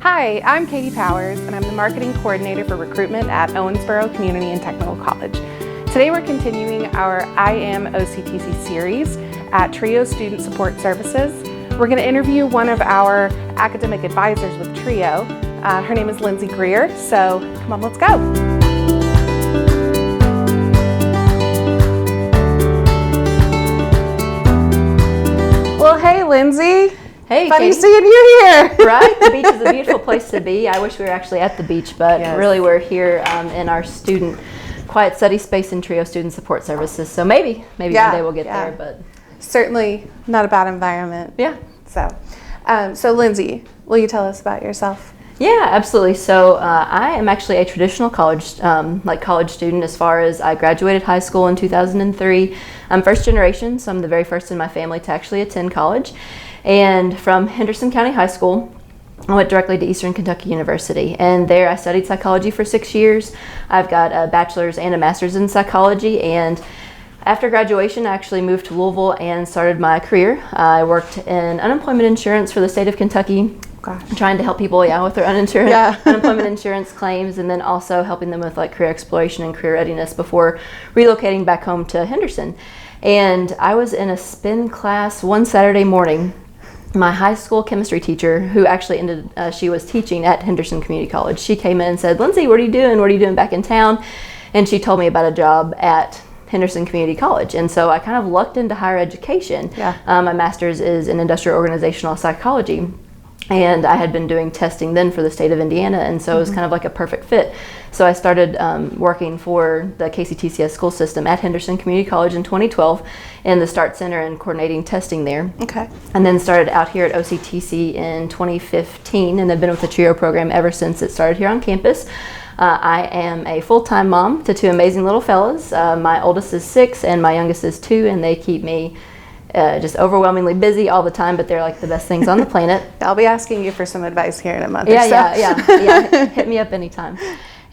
Hi, I'm Katie Powers, and I'm the Marketing Coordinator for Recruitment at Owensboro Community and Technical College. Today we're continuing our I Am OCTC series at TRIOs Student Support Services. We're going to interview one of our academic advisors with TRIO. Her name is Lindsey Greer, so come on, let's go. Well, hey, Lindsey. Hey, funny Katie. seeing you here. Right? The beach is a beautiful place to be. I wish we were actually at the beach, but Yes. really we're here in our student quiet study space in TRIO Student Support Services. So maybe one day we'll get there. But certainly not a bad environment. yeah. So Lindsey, will you tell us about yourself? Yeah, absolutely. So I am actually a traditional college student as far as I graduated high school in 2003. I'm first generation, so I'm the very first in my family to actually attend college. And from Henderson County High School, I went directly to Eastern Kentucky University, and there I studied psychology for 6 years. I've got a bachelor's and a master's in psychology, and after graduation, I actually moved to Louisville and started my career. I worked in unemployment insurance for the state of Kentucky, trying to help people with their unemployment insurance claims, and then also helping them with like career exploration and career readiness before relocating back home to Henderson. And I was in a spin class one Saturday morning. My high school chemistry teacher, who actually she was teaching at Henderson Community College, she came in and said, "Lindsey, what are you doing? What are you doing back in town?" And she told me about a job at Henderson Community College. And so I kind of lucked into higher education. My master's is in industrial organizational psychology. And I had been doing testing then for the state of Indiana, and so it was kind of like a perfect fit. So I started working for the KCTCS school system at Henderson Community College in 2012 in the START Center and coordinating testing there. Okay. And then started out here at OCTC in 2015, and I've been with the TRIO program ever since it started here on campus. I am a full-time mom to two amazing little fellas. My oldest is 6 and my youngest is 2, and they keep me just overwhelmingly busy all the time, but they're like the best things on the planet. I'll be asking you for some advice here in a month yeah, or so. Yeah. Hit me up anytime.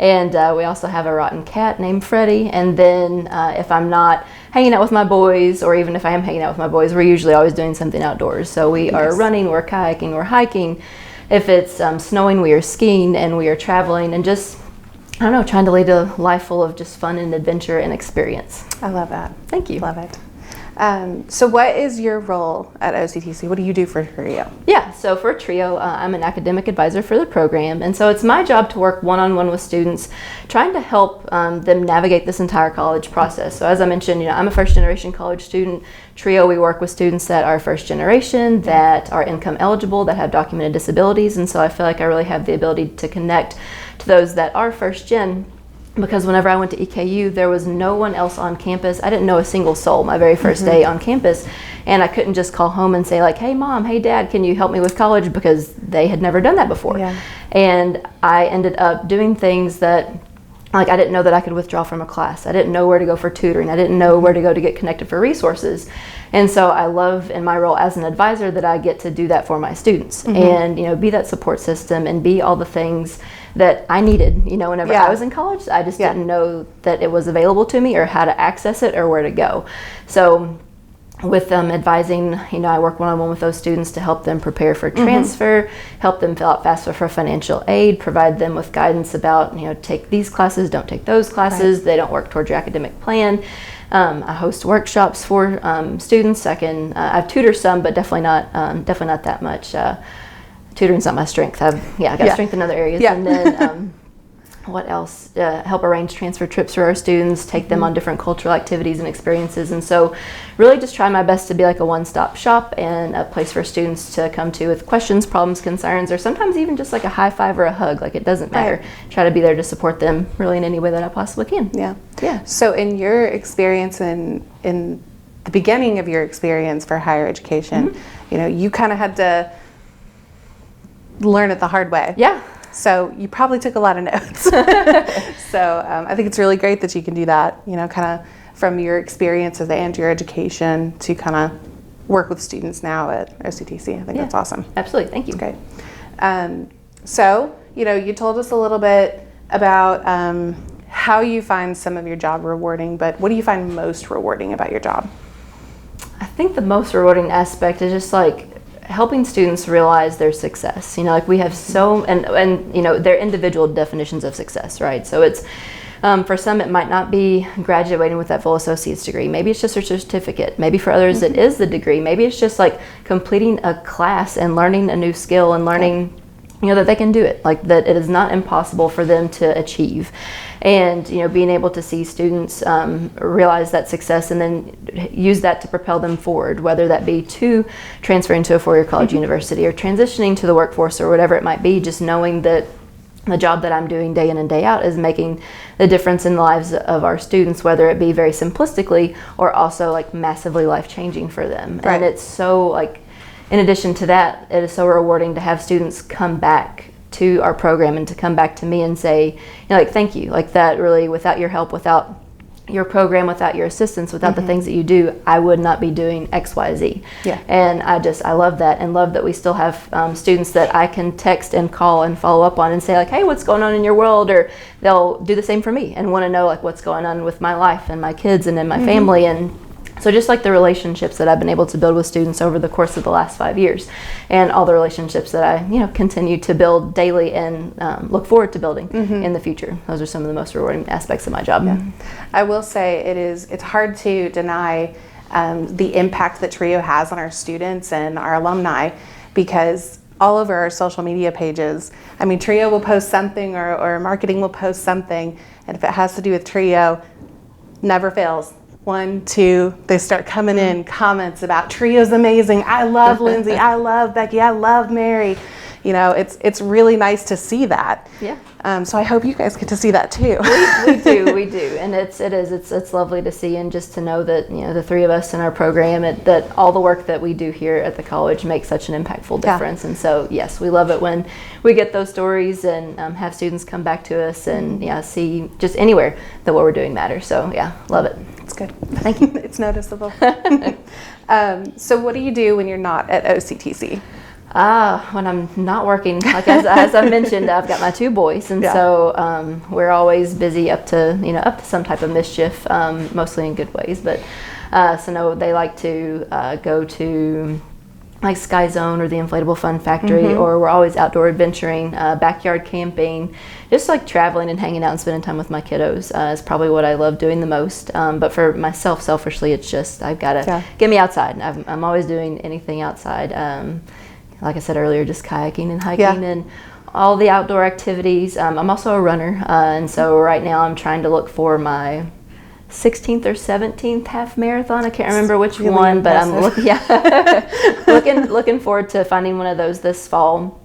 And we also have a rotten cat named Freddie. And then if I'm not hanging out with my boys, or even if I am hanging out with my boys, we're usually always doing something outdoors. So we are running, we're kayaking, we're hiking. If it's snowing, we are skiing, and we are traveling, and just, I don't know, trying to lead a life full of just fun and adventure and experience. I love that. Thank you. Love it. So what is your role at OCTC? What do you do for TRIO? Yeah, so for TRIO, I'm an academic advisor for the program, and so it's my job to work one-on-one with students, trying to help them navigate this entire college process. So as I mentioned, I'm a first-generation college student. TRIO, we work with students that are first generation, that are income eligible, that have documented disabilities, and so I feel like I really have the ability to connect to those that are first gen. Because whenever I went to EKU, there was no one else on campus. I didn't know a single soul my very first day on campus. And I couldn't just call home and say like, "Hey mom, hey dad, can you help me with college?" Because they had never done that before. Yeah. And I ended up doing things that, like, I didn't know that I could withdraw from a class. I didn't know where to go for tutoring. I didn't know where to go to get connected for resources. And so I love in my role as an advisor that I get to do that for my students and, be that support system and be all the things that I needed, whenever I was in college. I just didn't know that it was available to me or how to access it or where to go. So with advising, I work one-on-one with those students to help them prepare for transfer, help them fill out FAFSA for financial aid, provide them with guidance about, take these classes, don't take those classes, they don't work towards your academic plan. I host workshops for students. I've tutored some, but definitely not that much. Tutoring's not my strength. I've got strength in other areas. And then what else? Help arrange transfer trips for our students, take them on different cultural activities and experiences. And so really just try my best to be like a one-stop shop and a place for students to come to with questions, problems, concerns, or sometimes even just like a high five or a hug. Like, it doesn't matter. Try to be there to support them really in any way that I possibly can. Yeah. So in your experience in the beginning of your experience for higher education, you kind of had to learn it the hard way. Yeah. So you probably took a lot of notes. So I think it's really great that you can do that, kind of from your experiences and your education to kind of work with students now at OCTC. I think that's awesome. Absolutely. Thank you. That's great. So, you told us a little bit about how you find some of your job rewarding, but what do you find most rewarding about your job? I think the most rewarding aspect is just like helping students realize their success. You know, like we have and you know, their individual definitions of success, right? So it's, for some, it might not be graduating with that full associate's degree. Maybe it's just a certificate. Maybe for others it is the degree. Maybe it's just like completing a class and learning a new skill and learning, you know, that they can do it, like that it is not impossible for them to achieve. And, you know, being able to see students realize that success and then use that to propel them forward, whether that be to transferring to a four-year college university or transitioning to the workforce or whatever it might be, just knowing that the job that I'm doing day in and day out is making the difference in the lives of our students, whether it be very simplistically or also like massively life-changing for them. Right. And it's so like, in addition to that, it is so rewarding to have students come back to our program and to come back to me and say, you know, like, thank you. Like that really, without your help, without your program, without your assistance, without the things that you do, I would not be doing X, Y, Z. Yeah. And I love that, and love that we still have students that I can text and call and follow up on and say like, hey, what's going on in your world? Or they'll do the same for me and want to know like what's going on with my life and my kids and in my family. And so just like the relationships that I've been able to build with students over the course of the last 5 years, and all the relationships that I, you know, continue to build daily and look forward to building in the future. Those are some of the most rewarding aspects of my job. Yeah. I will say it's hard to deny the impact that TRIO has on our students and our alumni, because all over our social media pages, I mean, TRIO will post something or marketing will post something, and if it has to do with TRIO, never fails. 1, 2, they start coming in comments about TRIO's amazing. I love Lindsey. I love Becky. I love Mary. You know, it's really nice to see that. Yeah. So I hope you guys get to see that too. We do, and it's lovely to see, and just to know that, you know, the three of us in our program, that all the work that we do here at the college makes such an impactful difference. And so yes, we love it when we get those stories and have students come back to us and see just anywhere that what we're doing matters. So yeah, love it. It's good. Thank you. It's noticeable. So what do you do when you're not at OCTC? When I'm not working, like as I mentioned, I've got my 2 boys, and so we're always busy up to some type of mischief, mostly in good ways. But so no, they like to go to like Sky Zone or the Inflatable Fun Factory, or we're always outdoor adventuring, backyard camping, just like traveling and hanging out and spending time with my kiddos is probably what I love doing the most. But for myself, selfishly, it's just I've got to get me outside. I'm always doing anything outside. Like I said earlier, just kayaking and hiking and all the outdoor activities. I'm also a runner, and so right now I'm trying to look for my 16th or 17th half marathon. I can't remember which one, but I'm looking forward to finding one of those this fall.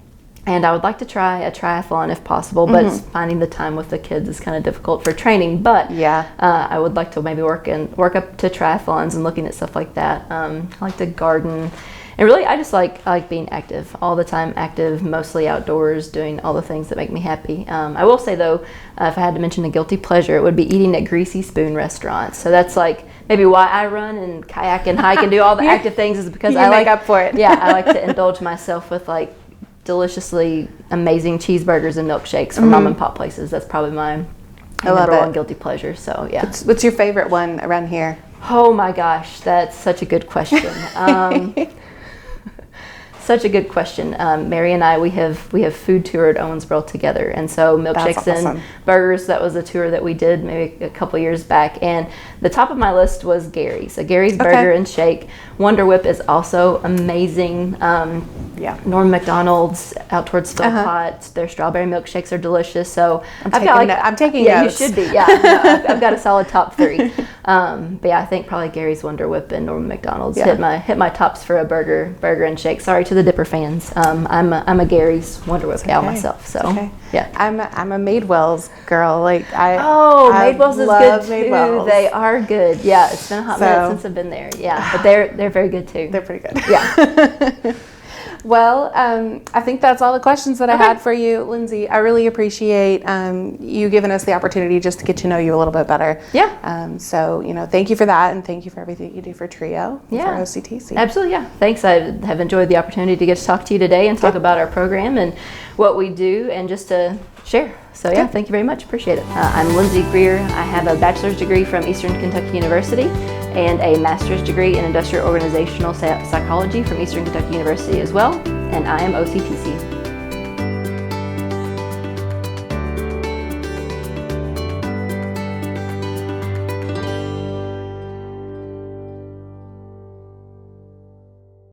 And I would like to try a triathlon if possible, but finding the time with the kids is kind of difficult for training. But I would like to maybe work up to triathlons and looking at stuff like that. I like to garden. And really, I like being active all the time, mostly outdoors, doing all the things that make me happy. I will say, though, if I had to mention a guilty pleasure, it would be eating at Greasy Spoon restaurants. So that's like maybe why I run and kayak and hike and do all the active things, is because I make up for it. I like to indulge myself with like deliciously amazing cheeseburgers and milkshakes from mom and pop places. That's probably my number one guilty pleasure. So yeah. What's your favorite one around here? Oh my gosh, that's such a good question. Such a good question. Mary and I, we have food toured Owensboro together, and so milkshakes and burgers. That was a tour that we did maybe a couple years back, and the top of my list was Gary's. So Gary's Burger and Shake. Wonder Whip is also amazing. Norm Macdonald's out towards Philpott. Their strawberry milkshakes are delicious. So I'm taking notes. You should be. Yeah, I've got a solid top 3. But yeah, I think probably Gary's Wonder Whip and Norm Macdonald's hit my tops for a burger and shake. Sorry to the Dipper fans. I'm a Gary's Wonder Whip gal myself. So yeah, I'm a Madewell's girl. Like Madewell's is good too. Madewell's. They are good. Yeah, it's been a hot minute since I've been there. Yeah, but they're very good too. They're pretty good. Yeah. Well, I think that's all the questions that I had for you, Lindsey. I really appreciate you giving us the opportunity just to get to know you a little bit better. Yeah. So, thank you for that, and thank you for everything you do for TRIO and for OCTC. Absolutely, yeah. Thanks. I have enjoyed the opportunity to get to talk to you today and talk about our program and what we do, and just to share. So yeah, thank you very much. Appreciate it. I'm Lindsey Greer. I have a bachelor's degree from Eastern Kentucky University, and a master's degree in industrial organizational psychology from Eastern Kentucky University as well, and I am OCTC.